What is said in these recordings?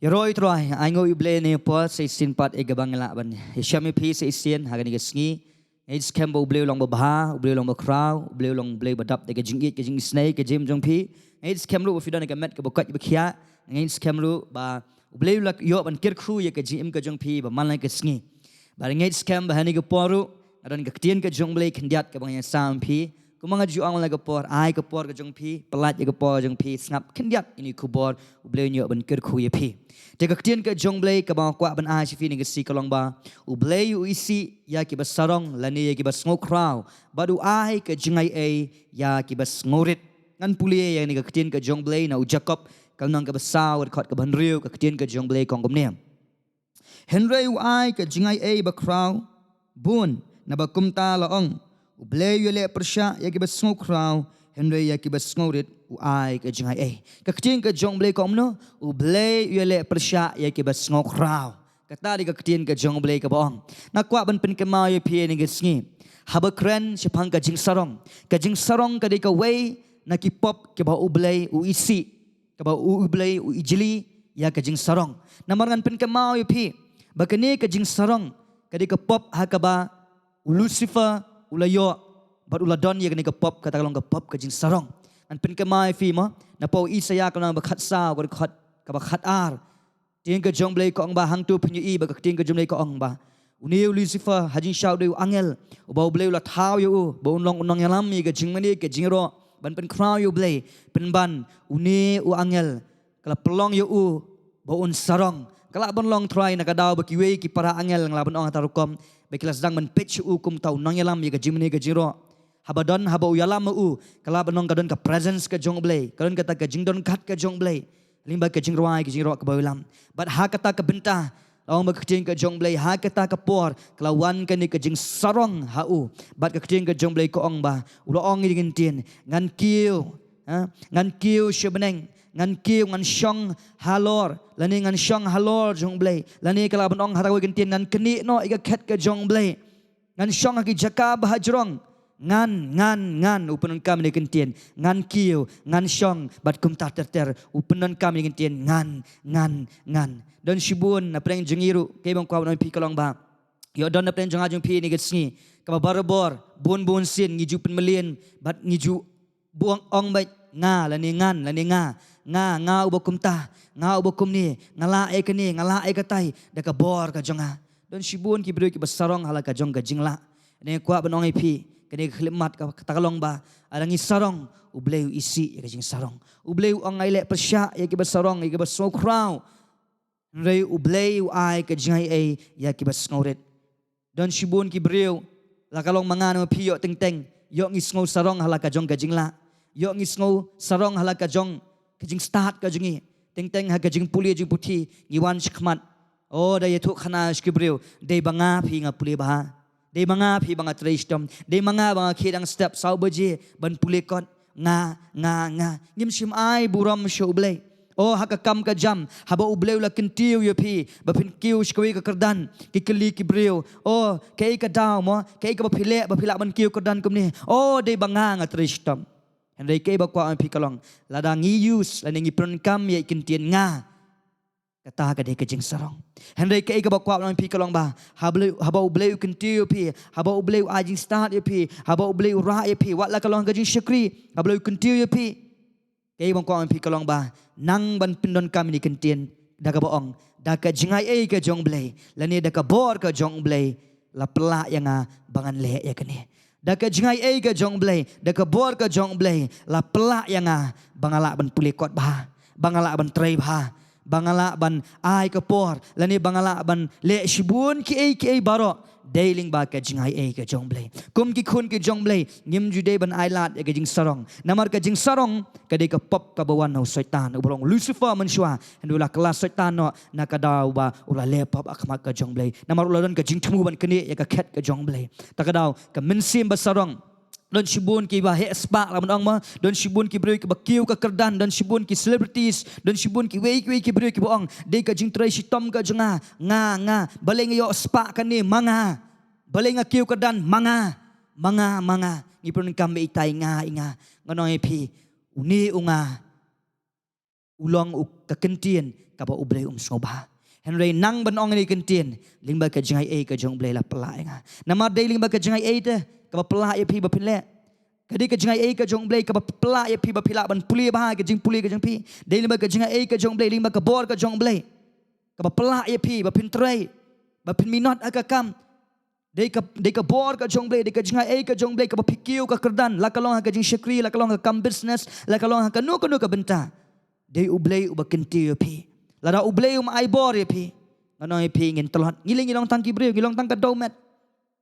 Yaroi troy aingo ible ne po se sin pat e gabang la ban shami phi se sin ha ni sngi es kembo ble long ba ble long ba kraw ble long ble ba dap de ke jing it ke jing snake ke jim jong phi es kemru fi don ke met ke bokat ba khia es kemru ba ble lak yo ban kir khu ye ke jim ke jong phi ba man ke sngi ba es kem ba ni ke poru adon ke tien ke jong ble khndiat ke bang sam phi kumanga ju ang la ke por ai ke por ke jong phi pelat ye ke por jong phi snap khndiat ini kubor ble nyo ban kir khu ye phi te kaktian ke jong blay ke bang kwa ban a sifi ni ke si kalong ba u blay u isi ya ki basarong lani ya ki bas ngo kraw badu ai ke jingai e ya ki bas ngorit ngan pulie ya ni kaktian ke jong blay na u jacob kalnang ke basaw khot ke banriu kaktian ke jong blay kong gomne henry u ai ke jingai e ba kraw bun na ba kumta laong u blay yu le persha ya ki bas ngo kraw henry ya ki bas ngorit u ai ke jingai e kaktian ke jong blay kom no u blay yu le persha ya ki bas ngok raw kata di kaktian ke jong blay ke bong na kwa ban pen ke ma ye pie ni ge sngi haba kren sepang ke jing sarong ke de ke wei na ki pop ke ba u blay u isi ke ba u blay u ijli ya ke jing sarong na maran pen ke ma ye pie ba ke ni ke jing sarong ke de ke pop ha ke ba u lucifer u layo ba u ladon ye ke ni ke pop kata kalong ke pop ke jing sarong an pen ke mai fi ma na po isaya kana ba khat sa ko khat ka ba khat ar tien ke jong blay ko ang ba hang tu pnyu i ba ka tien ke jong blay ko ang ba uniu lucifer hajin shau de angel ba blay la thau yu ba unlong unong yalam mi ke jing mani ke jingro ban pen crow yu blay pen ban uni u angel kala pelong yu ba un sarong kala ban long try na ka daw ba kiwe ki para angel ngla ban ong tarukom ba kilas dang man pitch kum tau nong yalam mi ke jing mani ke jingro habadon haba uyalam u kala banong kadon ka presence ka jong blay kadon kata ka jingdon kat ka jong blay limba ka jingroi ka jingro ka baulam but ha kata ka benta lawan ba kting ka jong blay ha kata ka por kalawan ka ni ka jing sarong ha u but ka kting ka jong blay ko ong ba ulo ong ni gintin ngan kiu shebeneng ngan kiu ngan shong halor lani ngan shong halor jong blay lani kala banong harawi gintin ngan keni no iga khat ka jong blay ngan shong ki jakab hajrong ngan upenon kami ni kentien ngan kiu ngan shong bat kum ta ter upenon kami ni kentien ngan don shibun na preng jengiru ke bang kwa no pi kalong ba yo don na preng jong ajung pi ni getsingi ka barbor bun sin ngiju pen melien bat ngiju buang ong bai nga la ni nga ubakum ta nga ubakum ni ngala e ke ni ngala e ka tai da ka bor ka jonga don shibun ki bru ki basarong hala ka jong ka jingla ne kwa banong e pi kini khlimat ka takalong ba alangi sarong ubleu isi ya jing sarong ubleu angai le persya ya ki basarong ya ki baso crow rei ubleu ai ka jing ai ya ki bas ngoret don shibun ki breu la kalong mangano piyo teng yo ngis ngau sarong hala ka jong ka jingla yo ngis ngau sarong hala ka jong start ka jingi teng ha ka jing puli jing puthi ngiwan shikmat oh da yetu khana shki breu de banga phi nga puli ba de manga phi banga tristom de manga banga khidang step sau baje ban pulekot nga ngim shim ai buram shoblay oh haka kam ka jam haba ubleu la kentiu yo phi ba phin kiu shkwi ka kardan ki kli ki breu oh ke ka daw mo ke ka ba phila ban kiu kardan kum ni oh de banga nga tristom henry ke ba kwa phi kalong lada ngi use la ngi pron kam ye kentien nga kata ka de ka jing sarong henry ke ka bakwa lang pi kalong ba haba ubleu kentiu pi haba ubleu ajing start ye pi haba ubleu ra ye pi wat la kalong ka jing shakri haba ubleu kentiu ye pi ke bakwa pi kalong ba nang ban pindon kami ni kentien da ka boong da ka jingai e ka jong blay lani da ka bor ka jong blay la pela yang bangan le ya kani da ka jingai e ka jong blay da ka bor ka jong blay la pela yang bangala ban pulikot ba bangala ban trai ba bangala ban ai ka por lani bangala ban le shibun ki ai baro dailing ba ka jingai ai ka jong blay kum ki khun ki jong blay ngim jude ban ai lat ka jing sarong namar ka jing sarong ka de ka pop ka bawan no setan ubrong lucifer menshwa hendula kelas setan no na ka daw ba ula le pop akmat ka jong blay namar uladon ka jing thmu ban keni ya ka khet ka jong blay ta ka daw ka mensim ba sarong don shibun ki ba he spa la man ma don shibun ki bro ki ba kiu ka kerdan don shibun ki celebrities don shibun ki wei ki bro ki boong de ka jing trai shitom ka jonga nga baleng yo spa kan ni manga baleng kiu kerdan manga ni pron kam itai nga inga ngono pi uni unga ulang ka kentien ka ba ublay sngoba Henry nang ban ong ni kentien lingba ka jingai ka jong blay la pala nga nama day lingba ka jingai te ka ba pala pi ba pinle kadi ka jingai ka jong blay ka ba pala pi ba pila ban puli ba ka jing puli ka jong pi day lingba ka jingai ka jong blay lingba ka bor ka jong blay ka ba pala pi ba pin tray ba pin minot akakam day ka bor ka jong blay day ka jingai ka jong blay ka ba pikiu ka kerdan la kalong ka jing shakri la kalong ka kam business la kalong ka no ka benta day ublay uba kentio pi Lara ublay ay bor ya pi. Ngano pi ngin telot. Ngiling tang kibriu, ngilong tang ka domet.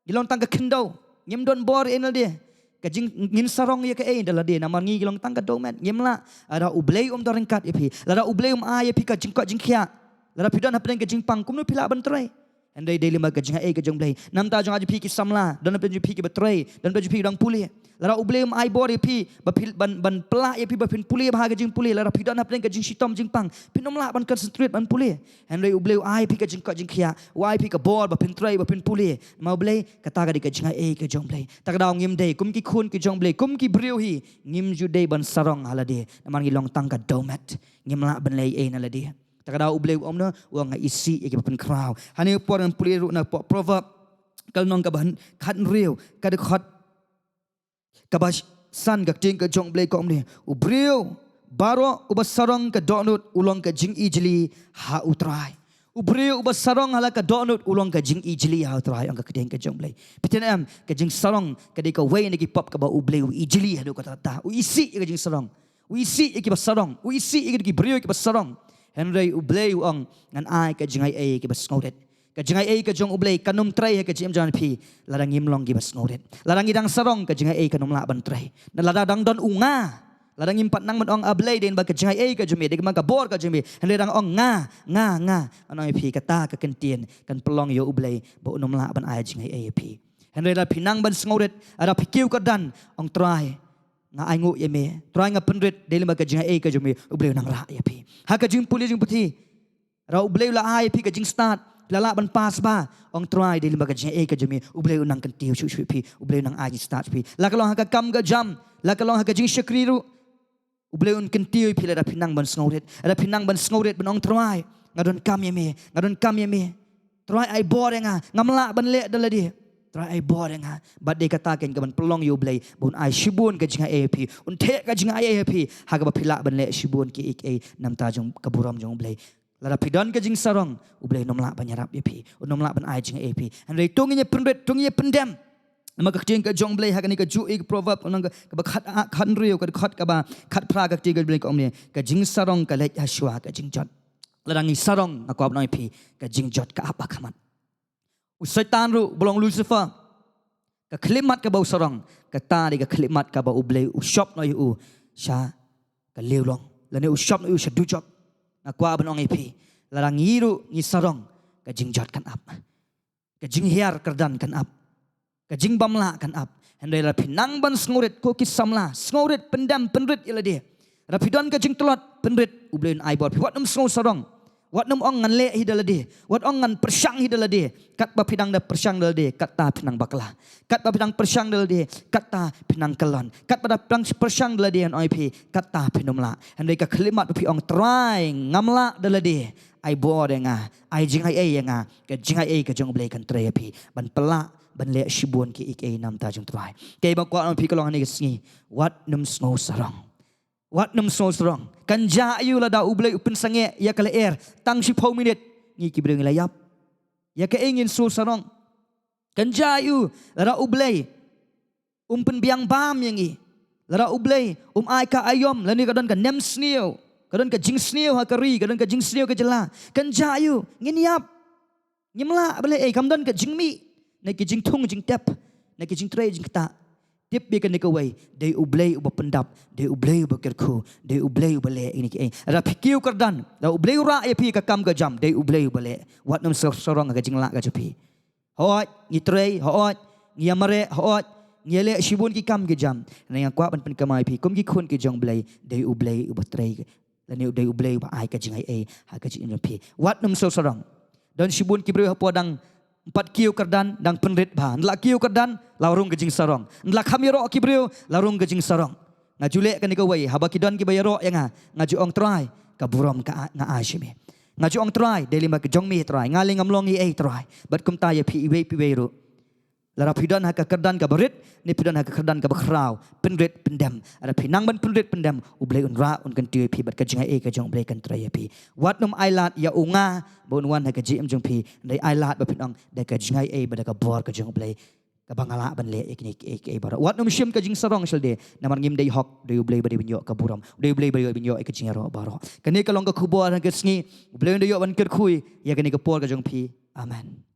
Ngilong tang ka kendo. Ngim don bor enal dia. Kajing ngin sarong ya ka dala dia. Namar ngilong tang ka domet. Ngim la. Lara ublay dorengkat ya pi. Lara ublay ay ya pi ka jingkot jingkia. Lara pidon hapden ka jingpang kumno pila bantray. Andai daily mag ka jing ka jong blay. Nam ta jong aji pi ki samla. Don hapden pi ki betray. Don hapden pi dang pulih. Lara ublay ay bor ya pi. Ban pelak ya pi bapin pulih bahaga jing pulih. Lara pidon hapden ka jing sitom jingpang. Pinom la ban concentrate ban pulih. Andai ublay ay pi ka jingkot jingkia. Wai pi ka bor bapin tray bapin pulih. Mau blay kata ka di ka jing ka jong blay. Tak daw ngim day kum ki khun ki jong blay. Kum ki briu hi. Ngim ju day ban sarong halade. Namar ngilong tang ka domet. Ngim la ban lay na lade. Takadaw ublay omna uang isi iki papen kraw hani por an puliru na proverb kal nong ka ban khat riu ka de khat ka bas san ka ting ka jong blay ko omni ubriu baro ubasarong ka donut ulong ka jing ijli ha utrai ubriu ubasarong hala ka donut ulong ka jing ijli ha utrai ang ka kedeng ka jong blay pitan ka jing sarong ka de ka way nagi pop ka ba ublay ijli hadu ka ta u isi ka jing sarong u isi iki basarong u isi iki briu iki basarong Henry ublay ang ngan ay ka jingay ay ki bas ngodet ka jingay ay ka jong ublay kanum tray ka jim jan pi larang imlong ki bas ngodet larang idang sarong ka jingay ay kanum laban tray na ladang don unga larang impat nang ong ablay din ba ka jingay ay ka jumi de ka bor ka jumi Henry dang ong nga ano pi kata ka kentien kan pelong yo ublay ba unum laban ay jingay ay pi Henry la pinang ban ngodet ada pikiu ka dan ong try nga ay ngu yeme try nga pendrit deli mag kajing ay ka jumi ublay nang ra ya pi ha ka jing puli jing puti ra ublay la ay pi ka jing start lala ban pas ba ong try deli mag kajing ay ka jumi ublay nang kentiu shu pi ublay nang ay start pi la kalong ha ka kam ga jam la kalong ha ka jing shakriru ublay un kentiu pi la pinang ban sngoret ada pinang ban sngoret ban ong try ngadon kam yeme try ay boring nga ngamla ban le dala di Try ay boring ha. But they katakin ka man pelong yublay. Bun ay shibun ka jing ay AP. Unte ka jing ay AP. Haga ba pila ban le shibun ki ik ay nam ta jong kaburam jong blay. Lara pidon ka jing sarong. Ublay nomla ban yarap AP. Nomla ban ay jing AP. And ray tungi niya pendret. Tungi niya pendem. Magkakting ka jong blay. Haga ni ka ju ik proverb. Unang ka ba khat riyo. Ka ba khat pra ka tigil blay ka omni. Ka jing sarong ka let haswa ka jing jot. Larang sarong na kuab na AP. Ka jing jot ka apa kaman. Usaitan ru bolong Lucifer ka klimat ka ba usarong ka tadi ka klimat ka ba ublay ushop no yu sya ka lewlong lani ushop no yu sya dujok na kwa ban ong ipi larang ngiru ngi sarong ka jingjot kan up ka jinghiar kerdan kan up ka jingbamla kan up handai la pinang ban sngurit ko kisamla sngurit pendam penrit ila dia rapidon ka jingtelot penrit ublay ai bot wat nam sngu sarong Wat num ong ngan le hidala de, wat ong ngan persyang hidala de, kat ba pinang da persyang dal de, kat ta pinang bakla, kat ba pinang persyang dal de, kat ta pinang kelon, kat ba da pinang persyang dal de an IP, kat ta pinumla, handai ka kalimat pi ong try ngamla dal de, ai bo de nga, ai jing ai nga, ka jing ai ka jong blay kan tray pi, ban pela ban le shibun ki ik nam ta jong try. Kay ba ko an pi kalong ni sngi, wat num snow sarong. Wat num so strong. Kan jayu la da ublay upin sange ya kala air tang 10 minit ngi kibreng layap. Ya ka ingin so sarong. Kan jayu la da ublay pen biang bam yang i. La da ublay ay ka ayom lani kadon ka nem sneo. Kadon ka jing sneo ha kari kadon ka jing sneo ka jela. Kan jayu ngin yap. Ngimla blay kamdon ka jing mi. Na ki jing tung jing tep. Na ki jing tray jing ta. Tip bikin ni kawai, day ublay uba pendap, day ublay uba kerku, day ublay uba le ini ki. Ada pikiu kerdan, da ublay ura ya pi ka kam ka jam, day ublay uba le. Wat nam sorong ka jingla ka jupi. Hoat ni tray, hoat ni amare, hoat ni le shibun ki kam ki jam. Na yang kwa ban pen kamai pi, kum ki khun ki jong blay, day ublay uba tray. Lani day ublay uba ai ka jingai ha ka jing pi. Wat nam sorong. Dan shibun ki beri podang 4 kiu kerdan dang penrit ba nlak kiu kerdan larung gejing sarong nlak khamiro kibriu larung gejing sarong ngajule kan ka wai haba kidon ki bayaro yang ngaju ong try kaburam ka nga ashimi ngaju ong try daily mak jong mi try ngaling amlong i try bat kum ta ya pi we ru lara pidan ha ka kerdan ka barit ni pidan ha ka kerdan ka bakraw penret pendam ada pinang ban penret pendam ublei unra un kan tui pi bat ka jinga ka jong blei kan try pi wat num ailat ya unga bon wan ha ka jim jong pi dai ailat ba pinang da ka jinga ba da ka bor ka jong blei ka bangala ban le ek bara wat num shim ka jing sarong selde naman ngim dei hok dei ublei ba dei binyo ka buram dei ublei ba dei binyo ka jinga ro baro kani ka long ka khubor ha ka sngi ublei dei yo ban ker khui ya kani ka por ka jong pi amen.